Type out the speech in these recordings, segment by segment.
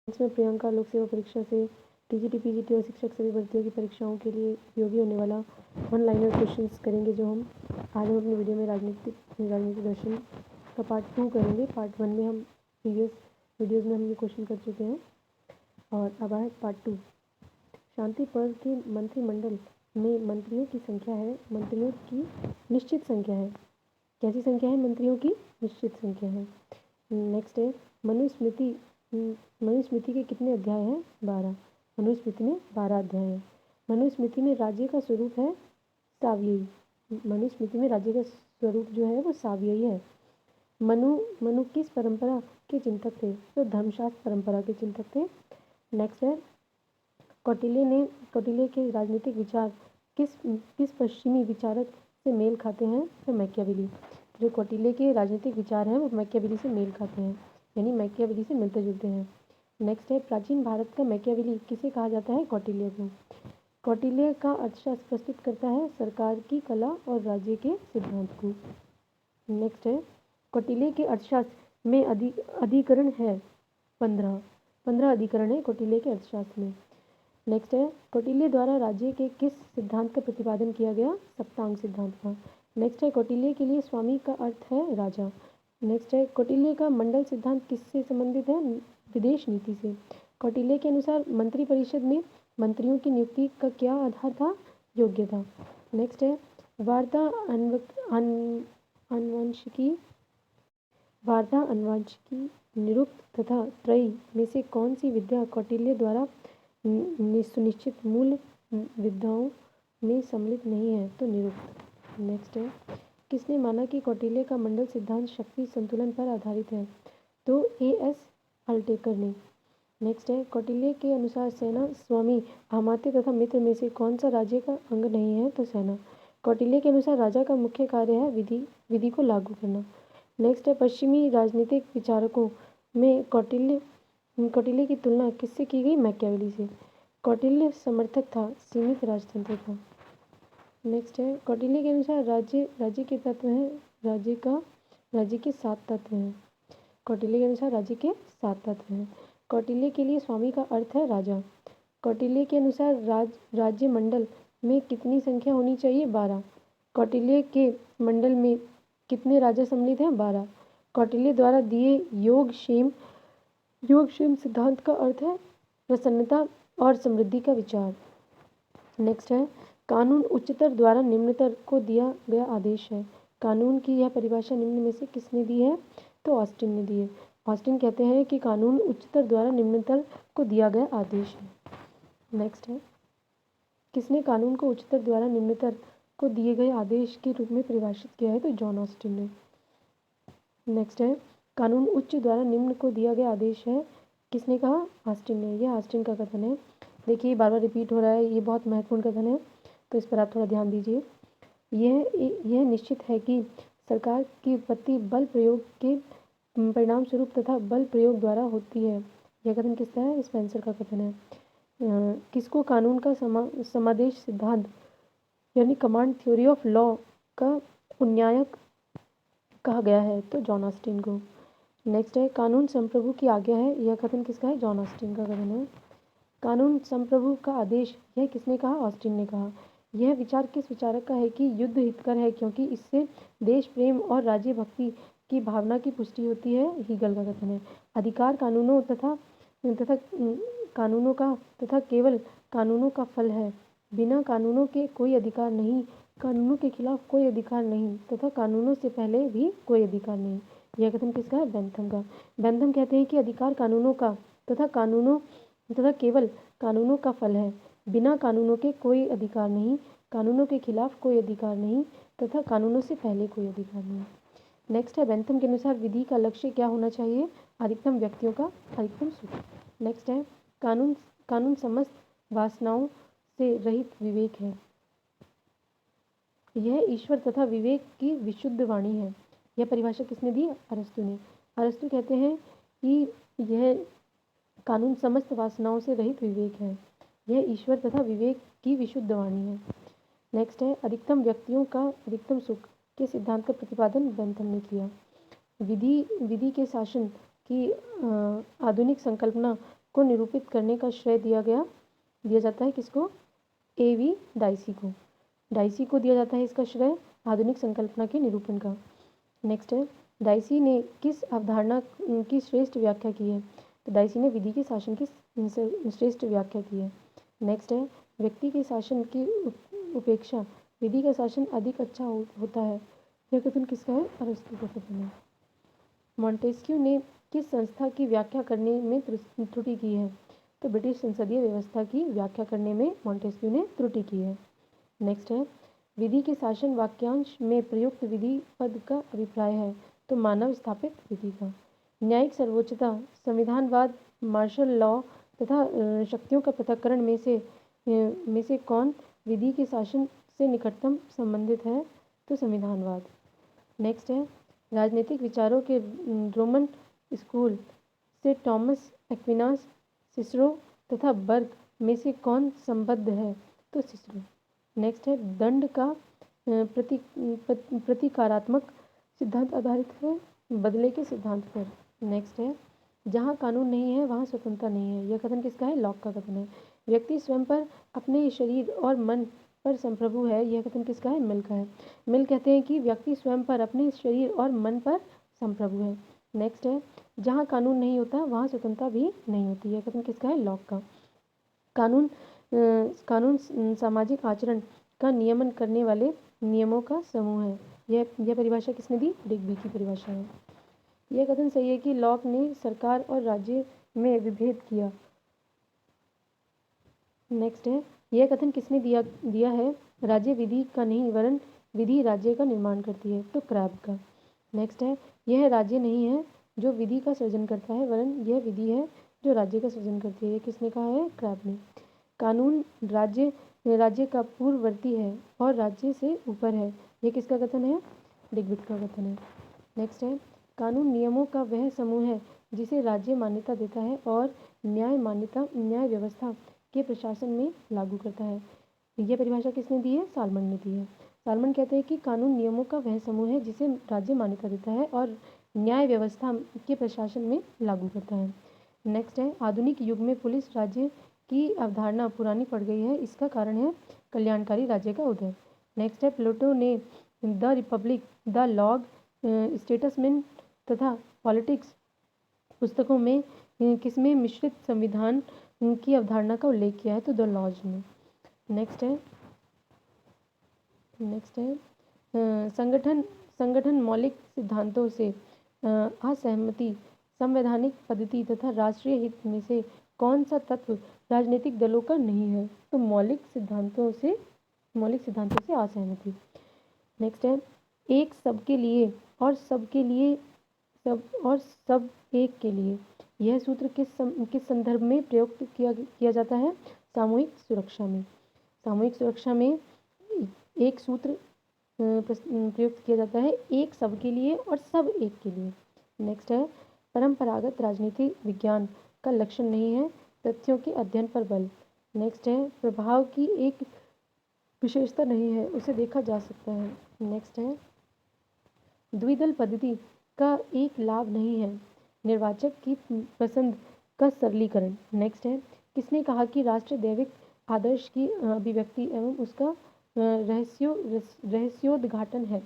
इसमें प्रियंका लोक सेवा परीक्षा से टीजीटी पीजीटी और शिक्षक सभी भर्तियों की परीक्षाओं के लिए उपयोगी होने वाला वन लाइनर क्वेश्चंस करेंगे। जो हम अपनी वीडियो में राजनीतिक दर्शन का पार्ट 2 करेंगे। पार्ट 1 में हम प्रीवियस वीडियोज़ में हम ये क्वेश्चन कर चुके हैं और अब आए पार्ट 2। शांति पर्व के मंत्रिमंडल में मंत्रियों की संख्या है, मंत्रियों की निश्चित संख्या है। कैसी संख्या है? मंत्रियों की निश्चित संख्या है। नेक्स्ट है मनुस्मृति के कितने अध्याय हैं? 12। मनुस्मृति में 12 अध्याय हैं। मनुस्मृति में राज्य का स्वरूप है सावयवी। मनुस्मृति में राज्य का स्वरूप जो है वो सावयवी है। मनु किस परंपरा के चिंतक थे? तो धर्मशास्त्र परंपरा के चिंतक थे। नेक्स्ट है कौटिल्य के राजनीतिक विचार किस पश्चिमी विचारक से मेल खाते हैं? तो मैकियावेली। जो कौटिल्य के राजनीतिक विचार हैं वो मैकियावेली से मेल खाते हैं, यानी मैकियावेली से मिलते जुलते हैं। नेक्स्ट है प्राचीन भारत का मैकियावेली किसे कहा जाता है? कौटिल्य को। कौटिल्य का अर्थशास्त्र प्रस्तुत करता है सरकार की कला और राज्य के सिद्धांत को। नेक्स्ट है कौटिल्य के अर्थशास्त्र में अधिकरण है 15 अधिकरण है कौटिल्य के अर्थशास्त्र में। नेक्स्ट है कौटिल्य द्वारा राज्य के किस सिद्धांत का प्रतिपादन किया गया? सप्तांग सिद्धांत का। नेक्स्ट है कौटिल्य के लिए स्वामी का अर्थ है राजा। नेक्स्ट है कौटिल्य का मंडल सिद्धांत किससे संबंधित है? विदेश नीति से। कौटिल्य के अनुसार मंत्रिपरिषद में मंत्रियों की नियुक्ति का क्या आधार था? योग्यता। नेक्स्ट है वार्ता अनुवांशिकी निरुक्त तथा त्रयी में से कौन सी विद्या कौटिल्य द्वारा सुनिश्चित मूल विद्याओं में सम्मिलित नहीं है? तो निरुक्त। नेक्स्ट है किसने माना कि कौटिल्य का मंडल सिद्धांत शक्ति संतुलन पर आधारित है? तो A.S. अल्टेकर ने। नेक्स्ट है कौटिल्य के अनुसार सेना, स्वामी, अमात्य तथा मित्र में से कौन सा राज्य का अंग नहीं है? तो सेना। कौटिल्य के अनुसार राजा का मुख्य कार्य है विधि को लागू करना। नेक्स्ट है पश्चिमी राजनीतिक विचारकों में कौटिल्य की तुलना किससे की गई? मैकियावेली से। कौटिल्य समर्थक था सीमित राजतंत्र का। नेक्स्ट है कौटिल्य के अनुसार राज्य के तत्व हैं राज्य के 7 तत्व हैं। कौटिल्य के अनुसार राज्य के 7 तत्व हैं। कौटिल्य के लिए स्वामी का अर्थ है राजा। कौटिल्य के अनुसार राज्य मंडल में कितनी संख्या होनी चाहिए? 12। कौटिल्य के मंडल में कितने राजा सम्मिलित हैं? 12। कौटिल्य द्वारा दिए योगक्षेम सिद्धांत का अर्थ है प्रसन्नता और समृद्धि का विचार। नेक्स्ट है कानून उच्चतर द्वारा निम्नतर को दिया गया आदेश है। कानून की यह परिभाषा निम्न में से किसने दी है? तो ऑस्टिन ने दी है। ऑस्टिन कहते हैं कि कानून उच्चतर द्वारा निम्नतर को दिया गया आदेश है। नेक्स्ट है किसने कानून को उच्चतर द्वारा निम्नतर को दिए गए आदेश के रूप में परिभाषित किया है? तो जॉन ऑस्टिन ने। नेक्स्ट है कानून उच्च द्वारा निम्न को दिया गया आदेश है। किसने कहा? ऑस्टिन ने। यह ऑस्टिन का कथन है। देखिए बार बार रिपीट हो रहा है, ये बहुत महत्वपूर्ण कथन है, तो इस पर आप थोड़ा ध्यान दीजिए। यह निश्चित है कि सरकार की उत्पत्ति बल प्रयोग के परिणाम स्वरूप तथा बल प्रयोग द्वारा होती है। यह कथन किसका है? स्पेंसर का कथन है। किसको कानून का समादेश सिद्धांत यानी कमांड थ्योरी ऑफ लॉ का उन्नायक कहा गया है? तो जॉन ऑस्टिन को। नेक्स्ट है कानून संप्रभु की आज्ञा है। यह कथन किसका है? जॉन ऑस्टिन का कथन है। कानून संप्रभु का आदेश, यह किसने कहा? ऑस्टिन ने कहा। यह विचार किस विचारक का है कि युद्ध हितकर है क्योंकि इससे देश प्रेम और राज्य भक्ति की भावना की पुष्टि होती है? हीगल का कथन है। अधिकार कानूनों तथा केवल कानूनों का फल है। बिना कानूनों के कोई अधिकार नहीं, कानूनों के खिलाफ कोई अधिकार नहीं तथा कानूनों से पहले भी कोई अधिकार नहीं। यह कथन किसका है? बेंथम का। बेंथम कहते हैं कि अधिकार कानूनों का तथा केवल कानूनों का फल है। बिना कानूनों के कोई अधिकार नहीं, कानूनों के खिलाफ कोई अधिकार नहीं तथा कानूनों से पहले कोई अधिकार नहीं। नेक्स्ट है बेंथम के अनुसार विधि का लक्ष्य क्या होना चाहिए? अधिकतम व्यक्तियों का अधिकतम सुख। नेक्स्ट है कानून समस्त वासनाओं से रहित विवेक है। यह ईश्वर तथा विवेक की विशुद्ध वाणी है। यह परिभाषा किसने दी? अरस्तु ने। अरस्तु कहते हैं कि यह कानून समस्त वासनाओं से रहित विवेक है। यह ईश्वर तथा विवेक की विशुद्ध वाणी है। नेक्स्ट है अधिकतम व्यक्तियों का अधिकतम सुख के सिद्धांत का प्रतिपादन बेंथम ने किया। विधि के शासन की आधुनिक संकल्पना को निरूपित करने का श्रेय दिया जाता है किसको? A.V. डाइसी को। डाइसी को दिया जाता है इसका श्रेय आधुनिक संकल्पना के निरूपण का। नेक्स्ट है, डाइसी ने किस अवधारणा की श्रेष्ठ व्याख्या की है? तो डाइसी ने विधि के शासन की श्रेष्ठ व्याख्या की है। नेक्स्ट है, व्यक्ति के शासन की उपेक्षा विधि का शासन अधिक अच्छा होता है। यह कथन किसका है? अरस्तु का कथन है। मॉन्टेस्क्यू ने किस संस्था की व्याख्या करने में त्रुटि की है? तो ब्रिटिश संसदीय व्यवस्था की व्याख्या करने में मॉन्टेस्क्यू ने त्रुटि की है। नेक्स्ट है, विधि के शासन वाक्यांश में प्रयुक्त विधि पद का अभिप्राय है? तो मानव स्थापित विधि का। न्यायिक सर्वोच्चता, संविधानवाद, मार्शल लॉ तथा शक्तियों का पृथक्करण में से कौन विधि के शासन से निकटतम संबंधित है? तो संविधानवाद। नेक्स्ट है, राजनीतिक विचारों के रोमन स्कूल से टॉमस एक्विनास, सिसरो तथा बर्ग में से कौन संबद्ध है? तो सिसरो। नेक्स्ट है, दंड का प्रतिकारात्मक सिद्धांत आधारित है बदले के सिद्धांत पर। नेक्स्ट है, जहाँ कानून नहीं है वहाँ स्वतंत्रता नहीं है। यह कथन किसका है? लॉक का कथन है। व्यक्ति स्वयं पर, अपने शरीर और मन पर संप्रभु है। यह कथन किसका है? मिल का है। मिल कहते हैं कि व्यक्ति स्वयं पर, अपने शरीर और मन पर संप्रभु है। नेक्स्ट है, जहाँ कानून नहीं होता वहाँ स्वतंत्रता भी नहीं होती। यह कथन किसका है? लॉक का। कानून सामाजिक आचरण का नियमन करने वाले नियमों का समूह है। यह परिभाषा किसने दी? डिग्बी की परिभाषा है। यह कथन सही है कि लॉक ने सरकार और राज्य में विभेद किया। नेक्स्ट है, यह कथन किसने दिया है? राज्य विधि का नहीं वरन विधि राज्य का निर्माण करती है। तो क्रैब का। नेक्स्ट है, यह राज्य नहीं है जो विधि का सृजन करता है वरन यह विधि है जो राज्य का सृजन करती है। यह किसने कहा है? क्रैब ने। कानून राज्य का पूर्ववर्ती है और राज्य से ऊपर है। यह किसका कथन है? डिग्बिट का कथन है। नेक्स्ट है, कानून नियमों का वह समूह है जिसे राज्य मान्यता देता है और न्याय व्यवस्था के प्रशासन में लागू करता है। यह परिभाषा किसने दी है? सालमन ने दी है। सालमन कहते हैं कि कानून नियमों का वह समूह है जिसे राज्य मान्यता देता है और न्याय व्यवस्था के प्रशासन में लागू करता है। नेक्स्ट है, आधुनिक युग में पुलिस राज्य की अवधारणा पुरानी पड़ गई है। इसका कारण है कल्याणकारी राज्य का उदय। नेक्स्ट है, प्लेटो ने the Republic, the log, statesman तथा पॉलिटिक्स पुस्तकों में किसमें मिश्रित संविधान की अवधारणा का उल्लेख किया है? तो द लॉज में। नेक्स्ट है, संगठन मौलिक सिद्धांतों से असहमति, संवैधानिक पद्धति तथा राष्ट्रीय हित में से कौन सा तत्व राजनीतिक दलों का नहीं है? तो मौलिक सिद्धांतों से असहमति। नेक्स्ट है, एक सबके लिए और सबके लिए सब एक के लिए। यह सूत्र किस संदर्भ में प्रयुक्त किया जाता है? सामूहिक सुरक्षा में। सामूहिक सुरक्षा में एक सूत्र प्रयुक्त किया जाता है, एक सबके लिए और सब एक के लिए। नेक्स्ट है, परंपरागत राजनीति विज्ञान का लक्षण नहीं है तथ्यों के अध्ययन पर बल। नेक्स्ट है, प्रभाव की एक विशेषता नहीं है, उसे देखा जा सकता है। नेक्स्ट है, द्विदल पद्धति का एक लाभ नहीं है निर्वाचक की पसंद का सरलीकरण। नेक्स्ट है, किसने कहा कि राष्ट्र दैविक आदर्श की अभिव्यक्ति एवं उसका रहस्योद्घाटन है?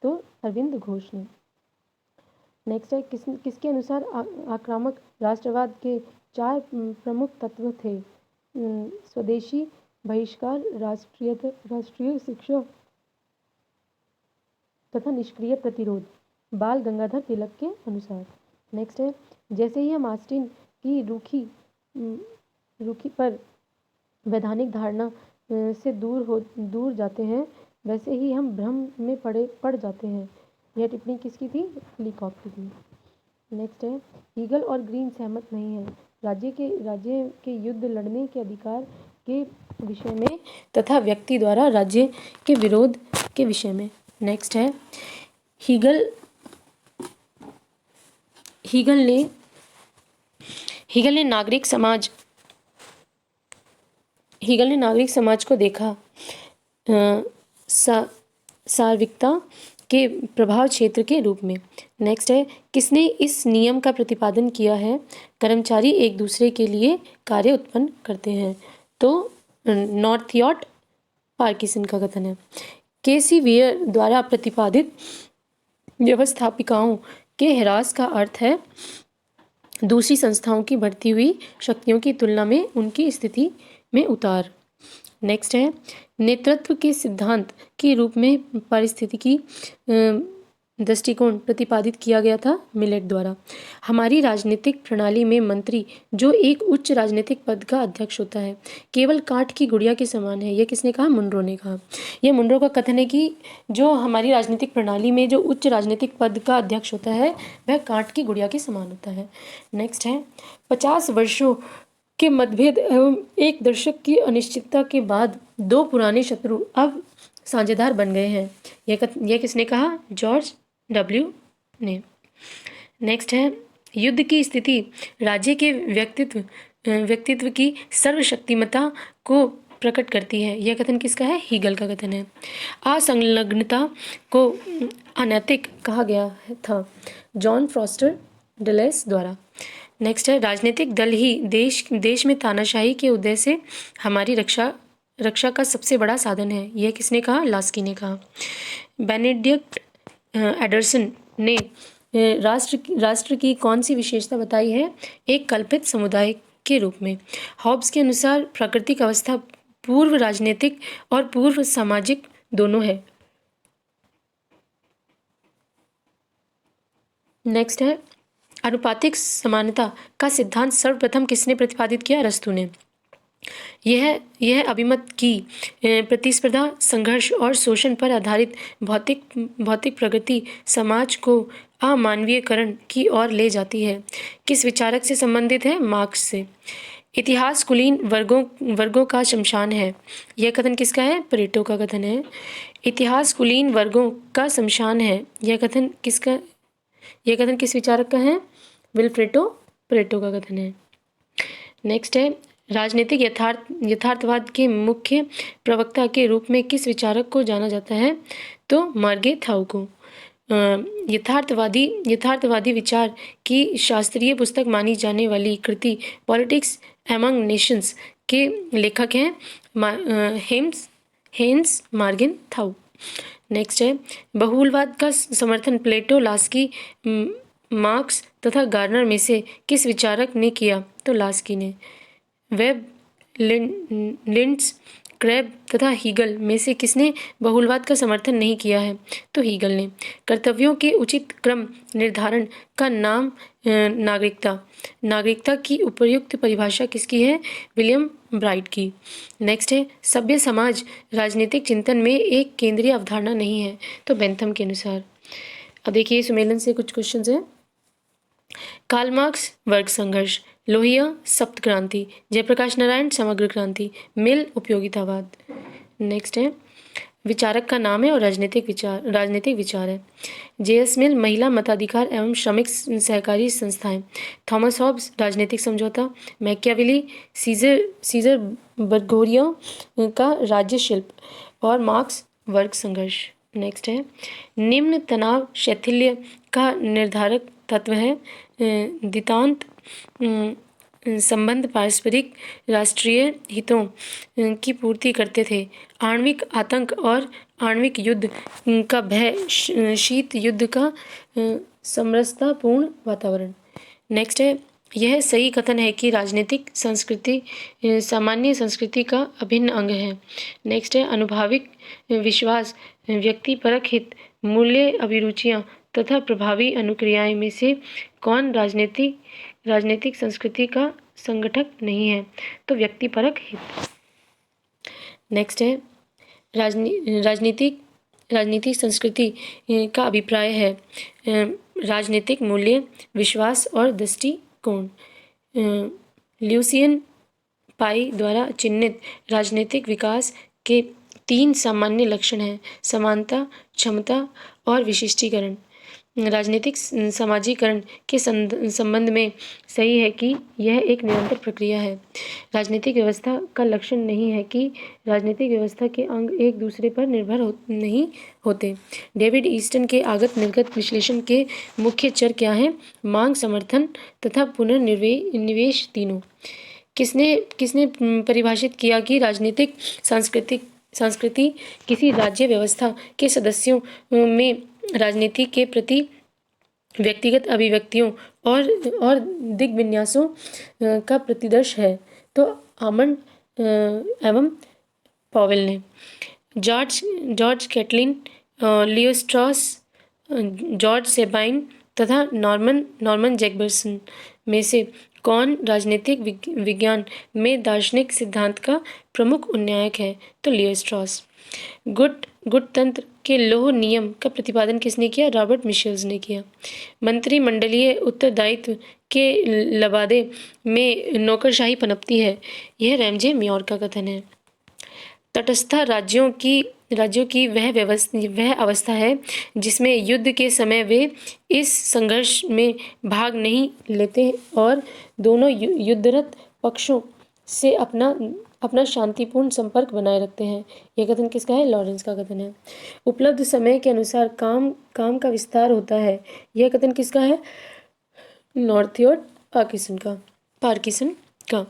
तो अरविंद घोष ने। नेक्स्ट है, किसके अनुसार आक्रामक राष्ट्रवाद के 4 प्रमुख तत्व थे? स्वदेशी बहिष्कार, राष्ट्रीय शिक्षा तथा निष्क्रिय प्रतिरोध, बाल गंगाधर तिलक के अनुसार। नेक्स्ट है, जैसे ही हम ऑस्टिन की रूखी पर वैधानिक धारणा से दूर जाते हैं वैसे ही हम भ्रम में पड़ जाते हैं। यह टिप्पणी किसकी थी? लीकॉक की थी। नेक्स्ट है, हीगल और ग्रीन सहमत नहीं है राज्य के युद्ध लड़ने के अधिकार के विषय में तथा व्यक्ति द्वारा राज्य के विरोध के विषय में। नेक्स्ट है, हीगल ने नागरिक समाज को देखा सार्विकता के प्रभाव क्षेत्र के रूप में। नेक्स्ट है, किसने इस नियम का प्रतिपादन किया है? कर्मचारी एक दूसरे के लिए कार्य उत्पन्न करते हैं। तो नॉर्थयॉट पार्किंसन का कथन है। केसी वेयर द्वारा प्रतिपादित व्यवस्थापिकाओं के ह्रास का अर्थ है दूसरी संस्थाओं की बढ़ती हुई शक्तियों की तुलना में उनकी स्थिति में उतार। नेक्स्ट है, नेतृत्व के सिद्धांत के रूप में पारिस्थितिकी दृष्टिकोण प्रतिपादित किया गया था मिलेट द्वारा। हमारी राजनीतिक प्रणाली में मंत्री जो एक उच्च राजनीतिक पद का अध्यक्ष होता है केवल काठ की गुड़िया के समान है। यह किसने कहा? मुनरो ने कहा। यह मुनरो का कथन है कि जो हमारी राजनीतिक प्रणाली में जो उच्च राजनीतिक पद का अध्यक्ष होता है वह काठ की गुड़िया के समान होता है। नेक्स्ट है, 50 वर्षों के मतभेद एवं एक दशक की अनिश्चितता के बाद दो पुराने शत्रु अब साझेदार बन गए हैं। यह किसने कहा? जॉर्ज डब्ल्यू ने। नेक्स्ट है, युद्ध की स्थिति राज्य के व्यक्तित्व की सर्वशक्तिमता को प्रकट करती है। यह कथन किसका है? हीगल का कथन है। असंलग्नता को अनैतिक कहा गया था जॉन फॉस्टर डलेस द्वारा। नेक्स्ट है, राजनीतिक दल ही देश में तानाशाही के उदय से हमारी रक्षा का सबसे बड़ा साधन है। यह किसने कहा? लास्की ने कहा। बेनेडिक्ट एंडरसन ने राष्ट्र की कौन सी विशेषता बताई है? एक कल्पित समुदाय के रूप में। हॉब्स के अनुसार प्राकृतिक अवस्था पूर्व राजनीतिक और पूर्व सामाजिक दोनों है। नेक्स्ट है, अनुपातिक समानता का सिद्धांत सर्वप्रथम किसने प्रतिपादित किया? अरस्तू ने। यह अभिमत की प्रतिस्पर्धा, संघर्ष और शोषण पर आधारित भौतिक प्रगति समाज को अमानवीयकरण की ओर ले जाती है। किस विचारक से संबंधित है? मार्क्स से। इतिहास कुलीन वर्गों का शमशान है। यह कथन किसका है? पेरेटो का कथन है। इतिहास कुलीन वर्गों का शमशान है। यह कथन किस विचारक का है? विल्फ्रेडो पेरेटो का कथन है। नेक्स्ट है, राजनीतिक यथार्थवाद के मुख्य प्रवक्ता के रूप में किस विचारक को जाना जाता है? तो मार्गे थाउ को। यथार्थवादी विचार की शास्त्रीय पुस्तक मानी जाने वाली कृति पॉलिटिक्स एमंग नेशंस के लेखक हैं हेंस मार्गेन थाउ। नेक्स्ट है, बहुलवाद का समर्थन प्लेटो, लास्की, मार्क्स तथा गार्नर में से किस विचारक ने किया? तो लास्की ने। वेब, लिंड्स, क्रैब तथा हीगल में से किसने बहुलवाद का समर्थन नहीं किया है? तो हीगल ने। कर्तव्यों के उचित क्रम निर्धारण का नाम नागरिकता की उपयुक्त परिभाषा किसकी है? विलियम ब्राइट की। नेक्स्ट है, सभ्य समाज राजनीतिक चिंतन में एक केंद्रीय अवधारणा नहीं है। तो बेंथम के अनुसार। अब देखिए सुमेलन से कुछ क्वेश्चंस हैं। कार्ल मार्क्स वर्ग संघर्ष, लोहिया सप्त क्रांति, जयप्रकाश नारायण समग्र क्रांति, मिल उपयोगितावाद। नेक्स्ट है, विचारक का नाम है और राजनीतिक विचार है। जेएस मिल महिला मताधिकार एवं श्रमिक सहकारी संस्थाएं, थॉमस हॉब्स राजनीतिक समझौता, मैकियावेली सीजर बर्गोरिया का राज्य शिल्प और मार्क्स वर्ग संघर्ष। नेक्स्ट है, निम्न तनाव शैथिल्य का निर्धारक तत्व है दितांत संबंध पारस्परिक राष्ट्रीय हितों की पूर्ति करते थे। आणविक आतंक और आणविक युद्ध का भय, शीत युद्ध का समरसतापूर्ण वातावरण। नेक्स्ट है, यह सही कथन है कि राजनीतिक संस्कृति सामान्य संस्कृति का अभिन्न अंग है। नेक्स्ट है, अनुभाविक विश्वास, व्यक्तिपरक हित, मूल्य, अभिरुचियां तथा प्रभावी अनुक्रियाएं में से कौन राजनीतिक संस्कृति का संगठक नहीं है? तो व्यक्तिपरक हित। नेक्स्ट है, राजनीतिक संस्कृति का अभिप्राय है राजनीतिक मूल्य, विश्वास और दृष्टिकोण। ल्यूसियन पाई द्वारा चिन्हित राजनीतिक विकास के 3 सामान्य लक्षण हैं: समानता, क्षमता और विशिष्टीकरण। राजनीतिक समाजीकरण के संबंध में सही है कि यह एक निरंतर प्रक्रिया है। राजनीतिक व्यवस्था का लक्षण नहीं है कि राजनीतिक व्यवस्था के अंग एक दूसरे पर निर्भर नहीं होते। डेविड ईस्टन के आगत निर्गत विश्लेषण के मुख्य चर क्या हैं? मांग, समर्थन तथा पुनर्निवेश तीनों। किसने किसने परिभाषित किया कि राजनीतिक संस्कृति किसी राज्य व्यवस्था के सदस्यों में राजनीति के प्रति व्यक्तिगत अभिव्यक्तियों और दिग्विन्यासों का प्रतिदर्श है? तो आमंड एवं पॉवेल ने। George Catlin, Leo Strauss, George Sabine तथा नॉर्मन जैकबर्सन में से कौन राजनीतिक विज्ञान में दार्शनिक सिद्धांत का प्रमुख उन्नायक है? तो लियो स्ट्रॉस। गुटतंत्र के लौह नियम का प्रतिपादन किसने किया? रॉबर्ट मिशेल्स ने किया। मंत्रिमंडलीय उत्तरदायित्व के लबादे में नौकरशाही पनपती है, यह रैमजे म्योर का कथन है। तटस्थ राज्यों की वह अवस्था है जिसमें युद्ध के समय वे इस संघर्ष में भाग नहीं लेते और दोनों युद्धरत पक्षों से अपना शांतिपूर्ण संपर्क बनाए रखते हैं। यह कथन किसका है? लॉरेंस का कथन है। उपलब्ध समय के अनुसार काम का विस्तार होता है, यह कथन किसका है? नॉर्थ्योर्ड पार्किसन का।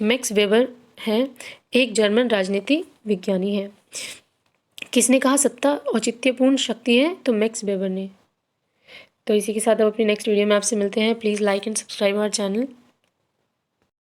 मैक्स वेबर है, एक जर्मन राजनीति विज्ञानी है। किसने कहा सत्ता औचित्यपूर्ण शक्ति है? तो मैक्स वेबर ने। तो इसी के साथ अब अपनी नेक्स्ट वीडियो में आपसे मिलते हैं। Please like and subscribe our channel.